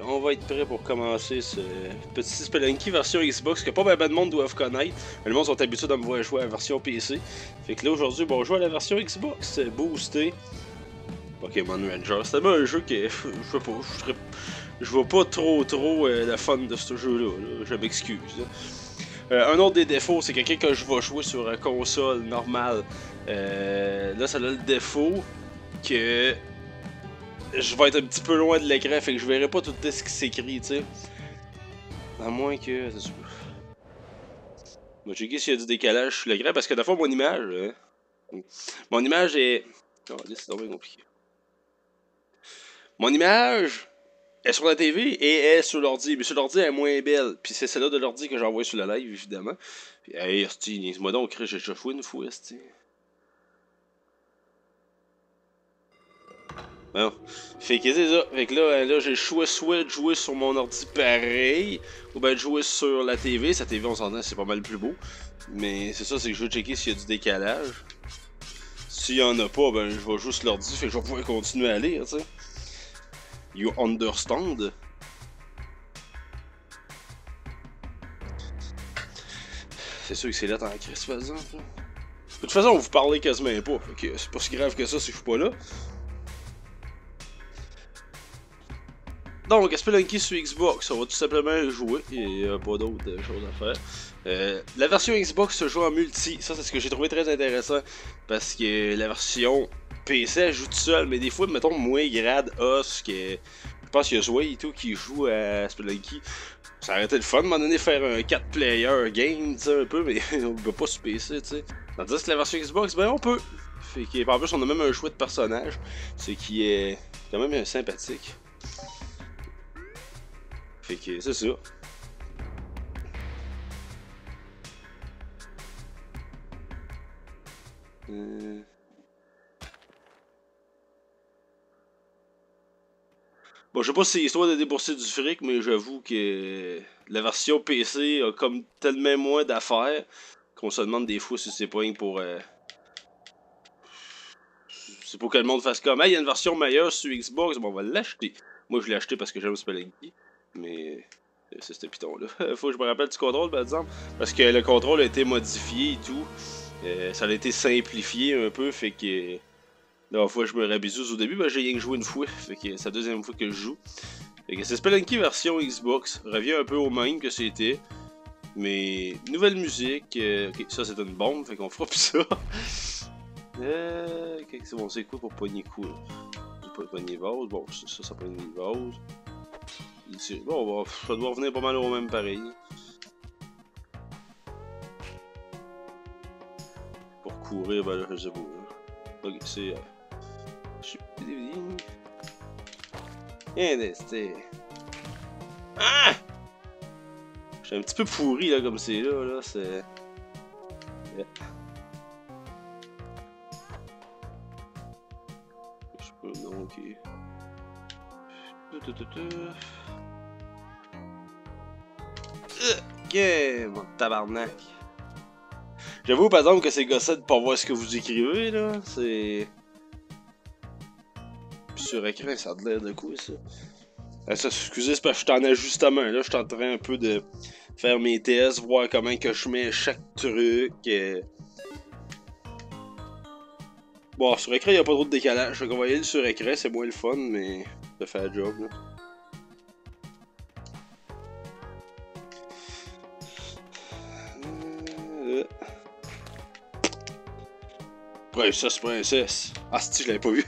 on va être prêt pour commencer ce petit Spelunky version Xbox que pas ben de monde doivent connaître. Le monde sont habitués de me voir jouer à la version PC. Fait que là aujourd'hui, bon, on joue à la version Xbox boostée. Pokémon Ranger. C'est tellement un jeu que je vois pas trop la fun de ce jeu-là. Je m'excuse. Un autre des défauts, c'est que quand je vais jouer sur une console normale, là ça a le défaut que je vais être un petit peu loin de l'écran, fait que je verrai pas tout ce qui s'écrit, tu sais. À moins que... On va checker s'il y a du décalage sur l'écran, parce que d'abord mon image... Mon image est... Oh, là, c'est vraiment compliqué. Mon image est sur la TV et est sur l'ordi, mais sur l'ordi elle est moins belle. Puis c'est celle-là de l'ordi que j'envoie sur la live, évidemment. Puis, hey, hostie, niaise-moi donc, j'ai déjà joué une fois, hostie. Bon. Fait que c'est ça. Fait que là j'ai le choix soit de jouer sur mon ordi pareil, ou ben de jouer sur la TV. Sa TV, on s'entend, c'est pas mal plus beau. Mais c'est ça, c'est que je veux checker s'il y a du décalage. S'il y en a pas, ben je vais jouer sur l'ordi, fait que je vais pouvoir continuer à lire, tu sais. You understand? C'est sûr que c'est là en crise, par exemple. De toute façon, vous parlez quasiment pas. Fait que c'est pas si grave que ça si je suis pas là. Donc, Spelunky sur Xbox, on va tout simplement jouer, il n'y a pas d'autre chose à faire. La version Xbox se joue en multi, ça c'est ce que j'ai trouvé très intéressant, parce que la version PC elle joue tout seul, mais des fois, mettons, moi, Grad, Os, que je pense qu'il y a Zoé et tout qui joue à Spelunky, ça aurait été le fun de m'en donner faire un 4-player game, tu sais, un peu, mais on peut pas sur PC, tu sais. Tandis que la version Xbox, ben on peut. Fait qu'en plus, on a même un choix de personnage, ce qui est quand même sympathique. Fait que c'est ça. Bon, je sais pas si c'est histoire de débourser du fric, mais j'avoue que la version PC a comme tellement moins d'affaires qu'on se demande des fois si c'est pas rien pour... c'est pour que le monde fasse comme « Hey, il y a une version meilleure sur Xbox, bon, on va l'acheter. » Moi, je l'ai acheté parce que j'aime Spelunky, mais... c'est ce piton-là. Faut que je me rappelle du contrôle, par exemple. Parce que le contrôle a été modifié et tout. Ça a été simplifié un peu, fait que... La fois que je me rabisouse au début, ben j'ai rien que joué une fois. Fait que c'est la deuxième fois que je joue. Fait que c'est Spelunky version Xbox. Revient un peu au même que c'était. Mais nouvelle musique. Ok, ça c'est une bombe, fait qu'on fera plus ça. Ok, c'est bon, c'est quoi pour pogner quoi? Pas pogner vase. Bon, ça pogne les vases. Ici. Bon, ça doit revenir pas mal au même pareil. Pour courir, ben là, je sais pas. Ok, c'est... Ah! Je suis un petit peu pourri là comme c'est là, c'est... Yeah. Je peux, non, ok. Ok, mon tabarnak. J'avoue par exemple que c'est gossant de pas voir ce que vous écrivez là, c'est... Sur écran ça a l'air de quoi ça? Ça excusez, c'est parce que je suis en ajustement là, je suis en train un peu de faire mes tests, voir comment que je mets chaque truc. Bon, sur écran il n'y a pas trop de décalage, fait qu'on va y aller sur écran, c'est moins le fun, mais ça fait le job là. Princesse. Ah, si, je l'avais pas vu.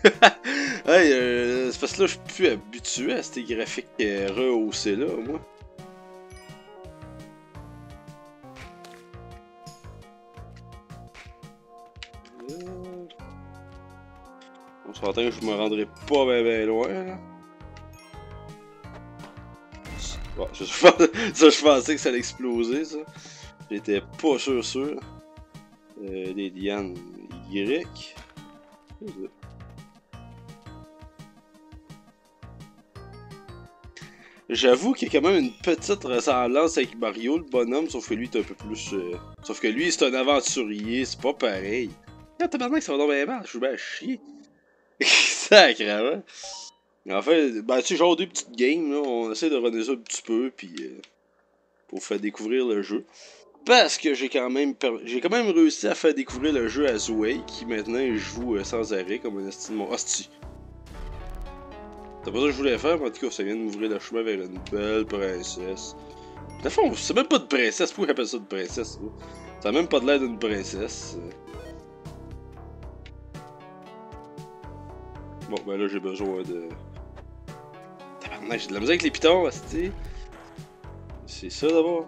Hey, c'est parce que là, je suis plus habitué à ces graphiques rehaussés là, moi. On s'entend que je me rendrai pas ben loin, là. Bon, je pensais que ça allait exploser, ça. J'étais pas sûr. Des lianes Y. J'avoue qu'il y a quand même une petite ressemblance avec Mario, le bonhomme, sauf que lui est un peu plus... Sauf que lui, c'est un aventurier, c'est pas pareil. Ah, tabarnak, ça va donc bien mal, je suis bien chier. Sacrément. En fait, ben, tu sais, genre 2 petites games, là, on essaie de runner ça un petit peu, puis pour faire découvrir le jeu. Parce que j'ai quand même réussi à faire découvrir le jeu à Zoé, qui maintenant joue sans arrêt comme un esti de mon hostie. C'est pas ça que je voulais faire, mais en tout cas, ça vient de m'ouvrir le chemin vers une belle princesse. De toute façon, c'est même pas de princesse, pourquoi j'appelle ça de princesse? Là? Ça a même pas de l'air d'une princesse. Bon, ben là, j'ai besoin de... Tabarnak, j'ai de la musique avec les pitons, hostie. C'est ça d'abord.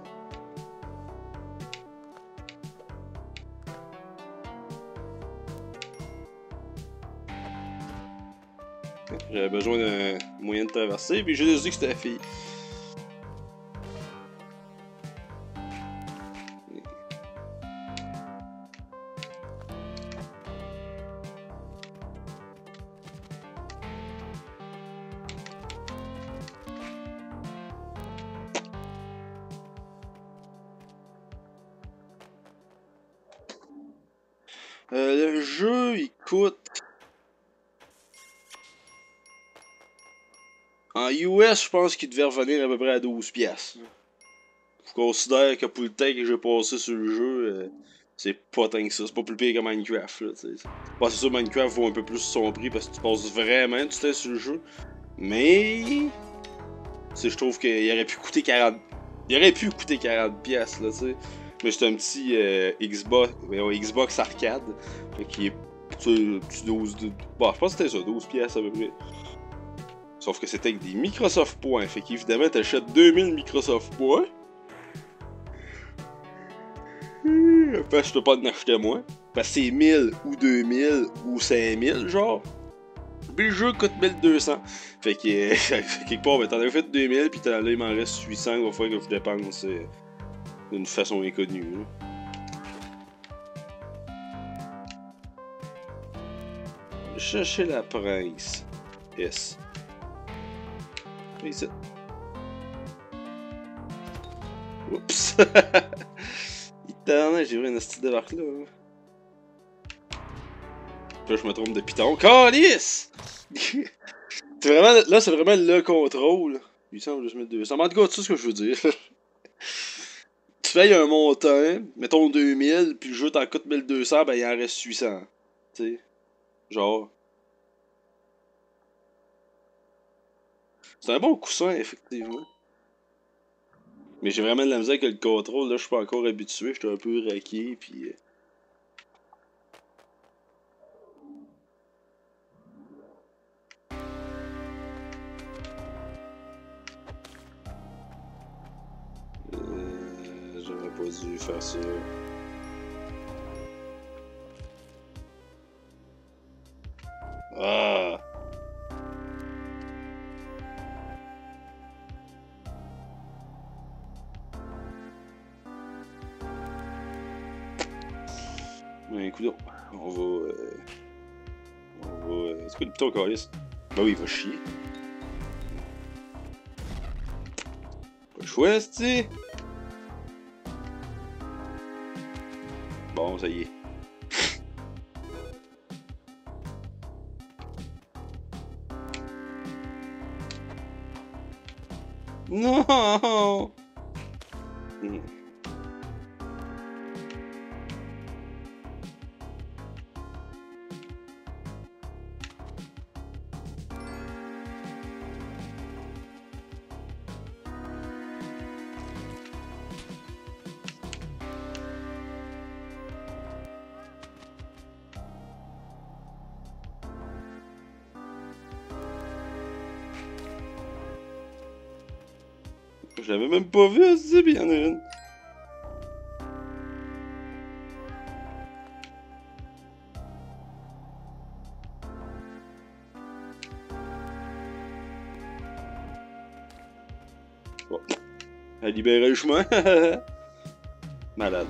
J'avais besoin d'un moyen de traverser, puis j'ai décidé que c'était la fille. Le jeu, il coûte... En US, je pense qu'il devait revenir à peu près à 12 piastres. Je considère que pour le temps que j'ai passé sur le jeu, c'est pas tant que ça. C'est pas plus pire que Minecraft, là, tu sais. Bon, c'est sûr, Minecraft vaut un peu plus son prix parce que tu passes vraiment du temps sur le jeu. Mais... Tu sais, je trouve qu'il aurait pu coûter 40... Il aurait pu coûter 40 piastres, là, tu sais. Mais c'est un petit Xbox arcade. Qui est... Tu sais, 12... Bon, je pense que c'était ça, 12 piastres à peu près. Sauf que c'était avec des Microsoft Points. Fait qu'évidemment, t'achètes 2000 Microsoft Points. Fait que je peux pas en acheter moins. Parce que c'est 1000 ou 2000 ou 5000, genre. Puis le jeu coûte 1200. Fait que, quelque part, ben, t'en as fait 2000, puis là, il m'en reste 800. Il va falloir que je dépense d'une façon inconnue. Là. Chercher la prince. Yes. Ici. Oups. J'ai vu une petite débarque là. Puis là, je me trompe de piton. Calice! C'est vraiment, là, c'est vraiment le contrôle. 800 plus 1200. Mais en tout cas, tu sais ce que je veux dire. Tu payes un montant, mettons 2000, puis le jeu t'en coûte 1200, ben il en reste 800. Tu sais. Genre. C'est un bon coussin, effectivement. Mais j'ai vraiment de la misère avec le contrôle, là, je suis pas encore habitué, j'étais un peu raqué, puis... J'aurais pas dû faire ça. Ah! Ben, écoute, on va... Est-ce que le piton calice? Ben oui, il va chier. Pas le choix, c'ti! Bon, ça y est. Non! Je l'avais même pas vu, c'est bien, il y en a une. Bon. Elle libérait le chemin. Malade.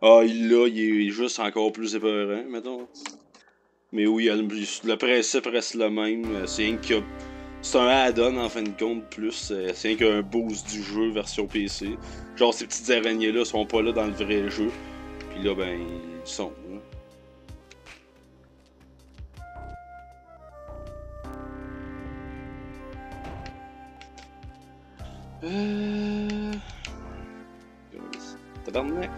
Ah, il est juste encore plus épeurant, mettons. Mais oui, le principe reste le même. C'est un add-on en fin de compte, plus. C'est rien qu'un boost du jeu version PC. Genre, ces petites araignées-là sont pas là dans le vrai jeu. Puis là, ben, ils sont. Là. Tabarnak.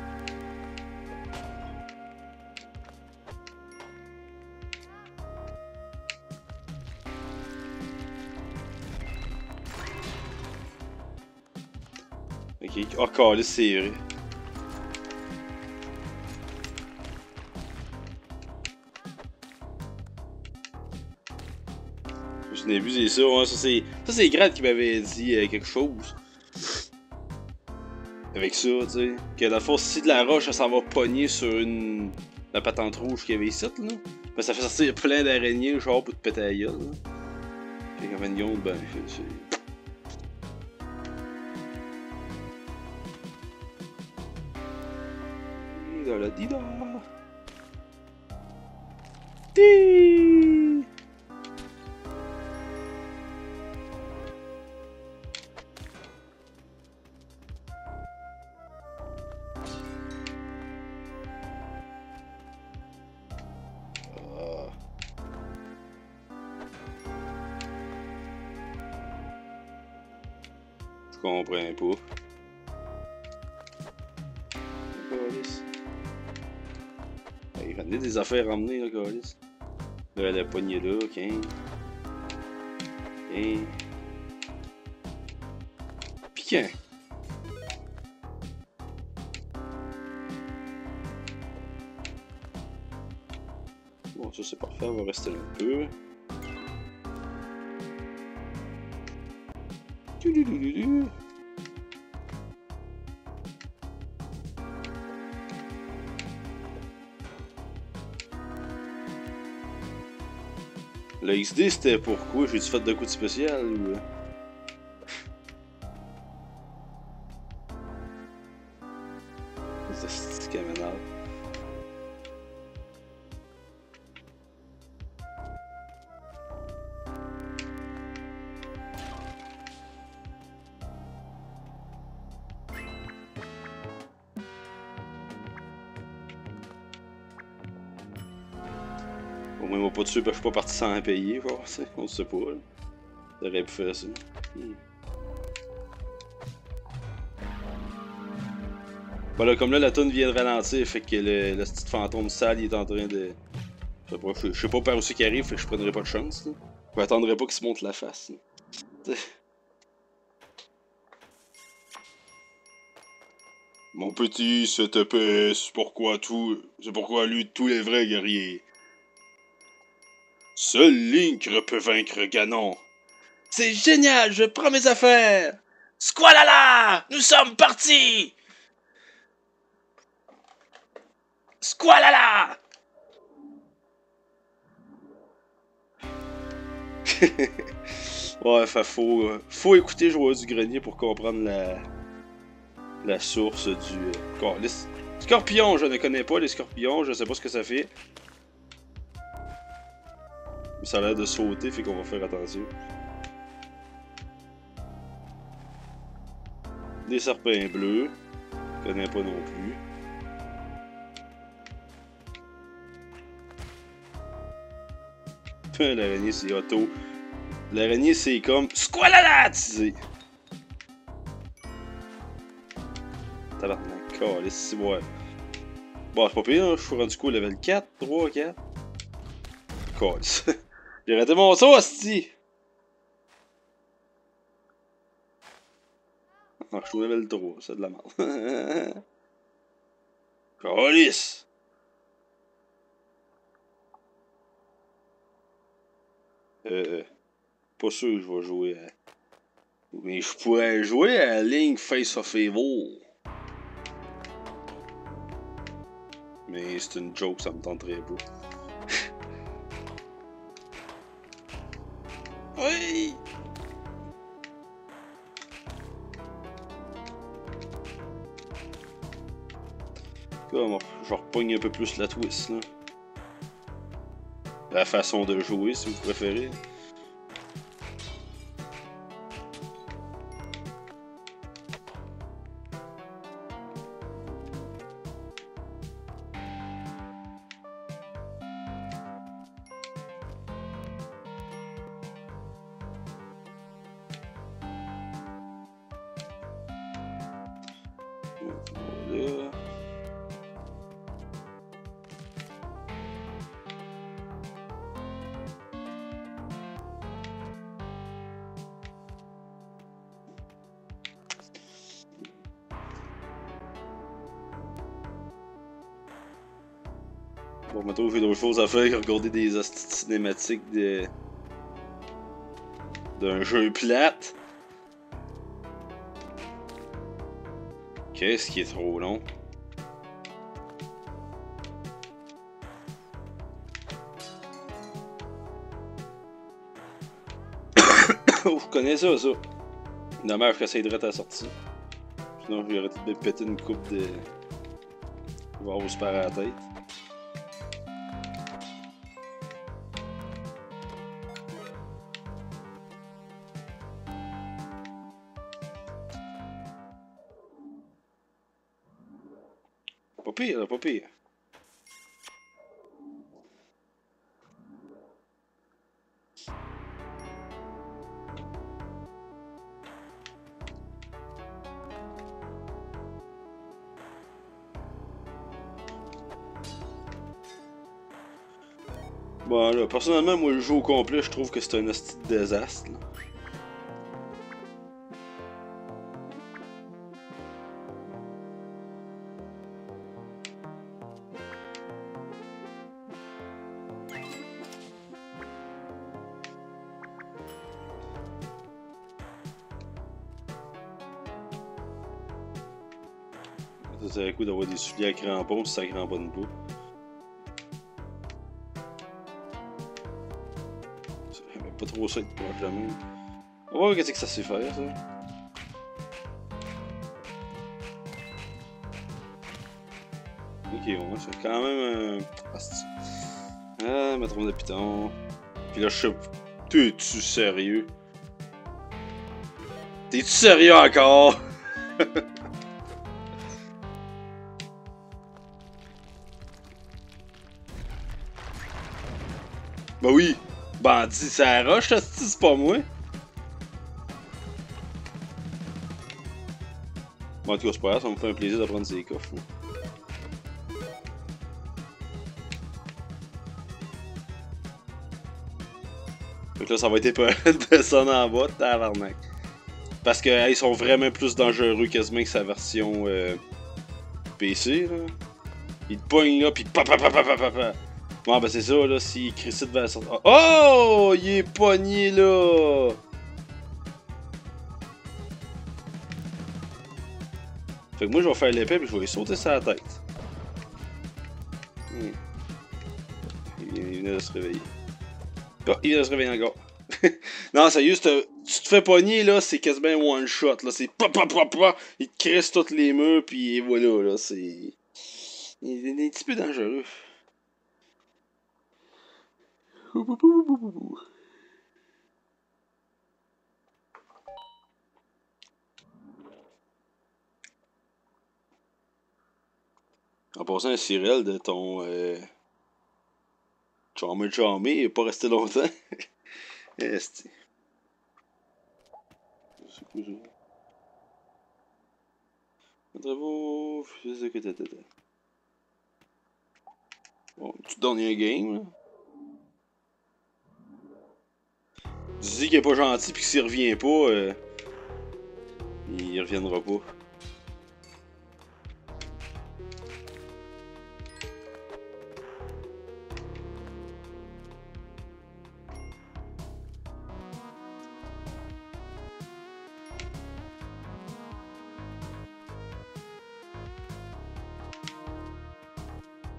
Ok, oh, câlisse, c'est vrai. Je n'ai vu, c'est ça. Ouais, ça, c'est Grad qui m'avait dit quelque chose. Avec ça, tu sais. Que dans le fond, si de la roche, ça s'en va pogner sur la patente rouge qu'il y avait ici, là. Ben, ça fait sortir plein d'araignées, genre, pour te péter la gueule, là. Fait qu'en fin de compte, ben, c'est. La dida. Ti. Je comprends pas. Il y en a des affaires à emmener, là, Calis. Là, la poignée là, ok. Ok. Piquant. Bon, ça c'est parfait, on va rester là un peu. Le XD c'était pourquoi? J'ai-tu fait de coup de spécial ou. C'est caménal. Au moins, il m'a pas tué parce que je suis pas parti sans payer, genre, on sait pas, là. J'aurais pu faire ça. Voilà, comme là, la toune vient de ralentir, fait que le petit fantôme sale, il est en train de. Je sais pas par où c'est qu'il arrive, fait que je prendrai pas de chance, là. Je m'attendrai pas qu'il se monte la face, là. Mon petit, cette épée, c'est pourquoi lui tous les vrais guerriers. Seul Link peut vaincre Ganon. C'est génial, je prends mes affaires. Squalala, nous sommes partis. Squalala. Ouais, faut écouter Joyeux du Grenier pour comprendre la source du. Les scorpions, je ne connais pas les scorpions, je sais pas ce que ça fait. Mais ça a l'air de sauter, fait qu'on va faire attention. Des serpents bleus, je connais pas non plus. L'araignée c'est auto. L'araignée c'est comme squalala, tu sais. Tabarnak, calisse, ouais. Bon, c'est pas pire, hein, je suis rendu coup level 4, 3, 4. Calisse. J'ai raté mon saut, hostie! Ah, je suis au level 3, c'est de la merde. Calisse! Pas sûr que je vais jouer à. Mais je pourrais jouer à Link Face of Evil. Mais c'est une joke, ça me tenterait pas. Oui! Comme, je repogne un peu plus la twist, là. La façon de jouer, si vous préférez. Bon, maintenant, j'ai d'autres choses à faire que regarder des hosties cinématiques d'un jeu plate. Qu'est-ce qui est trop long? Oh, je connais ça, ça. Dommage que ça aiderait à la sortie. Sinon, j'aurais tout de péter une coupe de. Voir où se perd à la tête. Pas pire, là, pas pire. Bon, là, personnellement, moi, le jeu au complet, je trouve que c'est un hostie de désastre, là. Ça serait cool d'avoir des souliers à crampons si ça cramponne pas. Pas trop ça de proche de même. On va voir qu'est-ce que ça sait faire, ça. Ok, ouais, c'est quand même un. Ah, ma trompe de piton. Puis là, je sais. T'es-tu sérieux? T'es-tu sérieux encore? Bah oui! Bandit, ça roche, c'est pas moi! Bon, en tout cas, c'est pas grave, ça me fait un plaisir de prendre ces coffres. Moi. Donc là, ça va être épeurant de descendre en bas, tabarnak. Parce que ils sont vraiment plus dangereux quasiment que sa version PC, là. Il te pogne là, pis pa. Bon, ben c'est ça, là, s'il crissait devant la sortie. Oh! Il est pogné, là! Fait que moi, je vais faire l'épée, puis je vais lui sauter sa tête. Il vient de se réveiller. Oh, il vient de se réveiller encore. Non, sérieux, tu te fais pogner, là, c'est quasiment one shot, là. C'est pa. Il te crisse toutes les murs, puis voilà, là, c'est. Il est un petit peu dangereux. En passant, Cyril, de ton charmé, il est pas resté longtemps. Esti. C'est quoi ça? Montrez-vous. Bon, tu donnes un game, là. Tu dis qu'il est pas gentil, puis que s'il revient pas, il reviendra pas.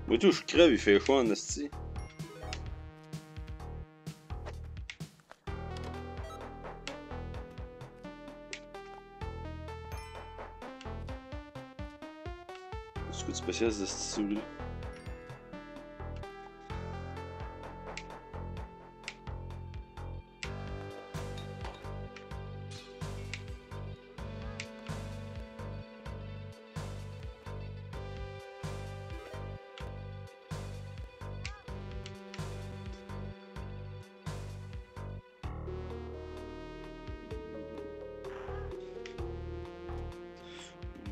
Moi tout, je crève, il fait chaud en esti. C'est quoi de spécial ce style-là?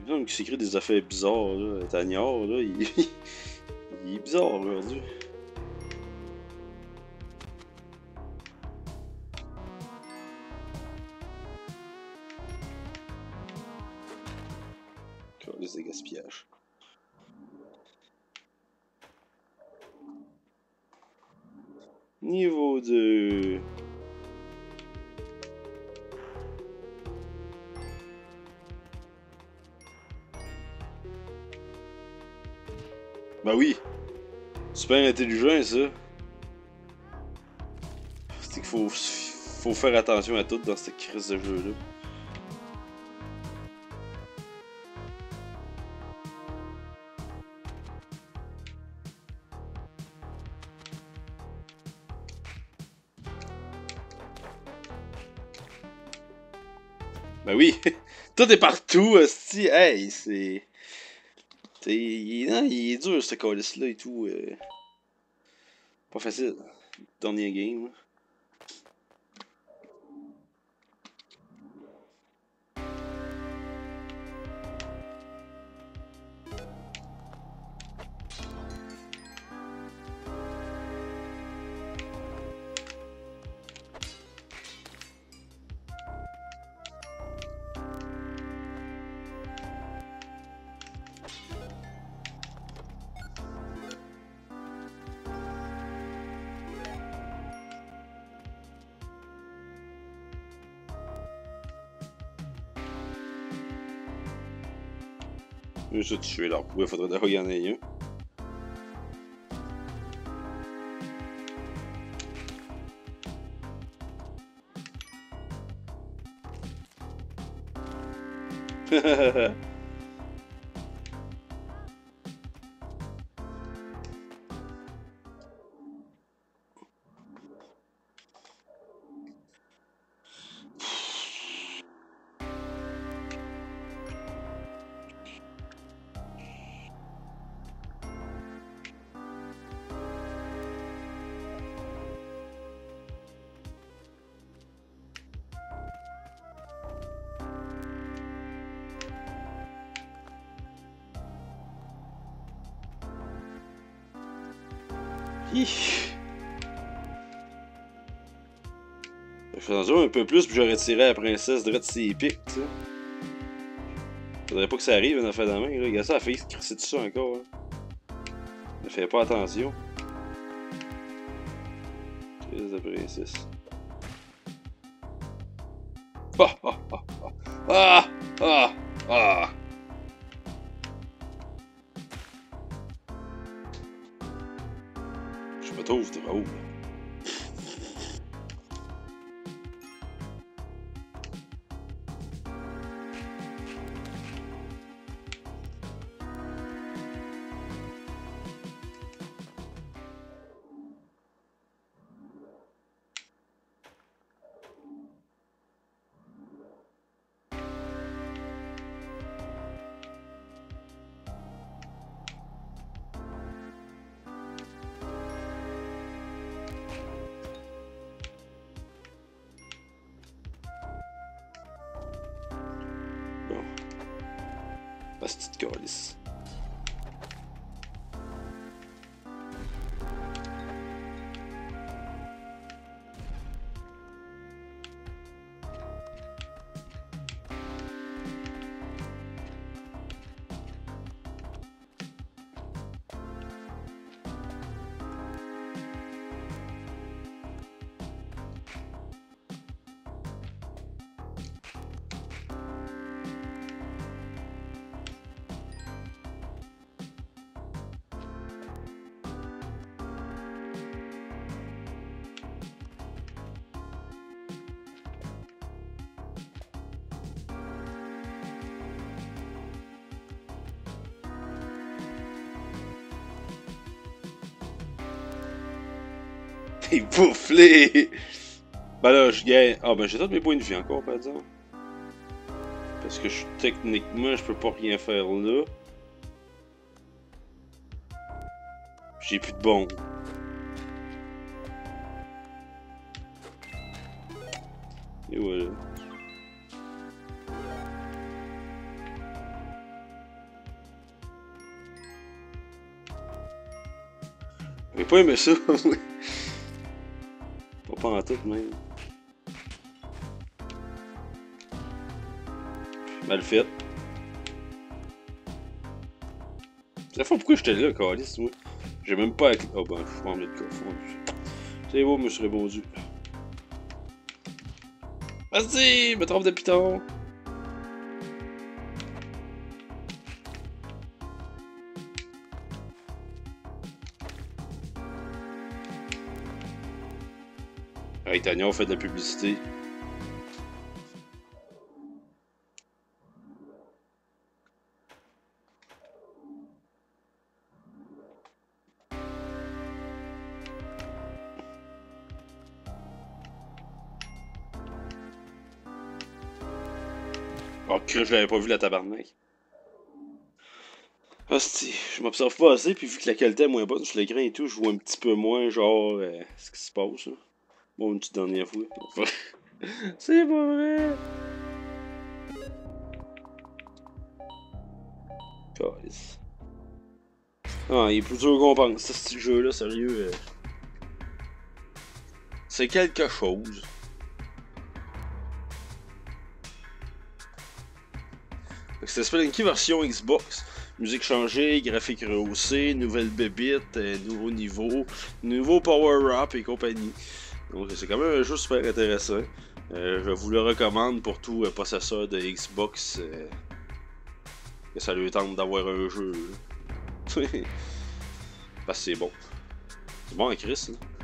L'homme qui s'écrit des affaires bizarres, là. Tagnard, là, il est bizarre aujourd'hui. Calice de gaspillage. Niveau 2. Ben oui. Super intelligent, ça. C'est qu'il faut faire attention à tout dans cette crise de jeu-là. Ben oui, tout est partout, hostie. Hey, c'est... il est dur, ce calice-là et tout. Pas facile. Dernier game. Je vais tuer là. Il faudrait d'ailleurs y en ait un. Je faisais en jouer un peu plus, puis j'aurais tiré la princesse direct de ses pics, tu sais. Faudrait pas que ça arrive, une affaire dans la main, là. Regarde ça, la fille se crissait dessus encore, hein. Ne fait pas attention. Crise de princesse. Ah! Ah! Ah! Ah! Ah! Ah! Je me trouve drôle. Bon. Ah, c'est petite calice. T'es boufflé! Ben là, je gagne. Ah, ben j'ai tous mes points de vie encore, par exemple. Parce que techniquement, je peux pas rien faire là. J'ai plus de bombes. Et voilà. J'ai pas aimé ça, oui. Pas en tout, même. Mal fait. C'est la fois pourquoi j'étais là, calice, moi. J'ai même pas. Oh ben, je suis pas en mettre le coffre. C'est beau, je me suis répondu. Vas-y, me trompe de piton. Hey, Tania, on fait de la publicité. Oh, que je l'avais pas vu la tabarnak. Hostie, je m'observe pas assez, puis vu que la qualité est moins bonne sur l'écran et tout, je vois un petit peu moins, genre, ce qui se passe, là. Bon, une petite dernière fois. C'est pas vrai! Calice. Ah, il est plus dur qu'on pense, ce jeu-là, sérieux. C'est quelque chose. C'est Spelunky version Xbox. Musique changée, graphique rehaussé, nouvelle bébite, nouveau niveau, nouveau power-up et compagnie. Donc c'est quand même un jeu super intéressant. Je vous le recommande pour tout possesseur de Xbox que ça lui tente d'avoir un jeu. Parce que c'est bon. C'est bon à Chris, hein?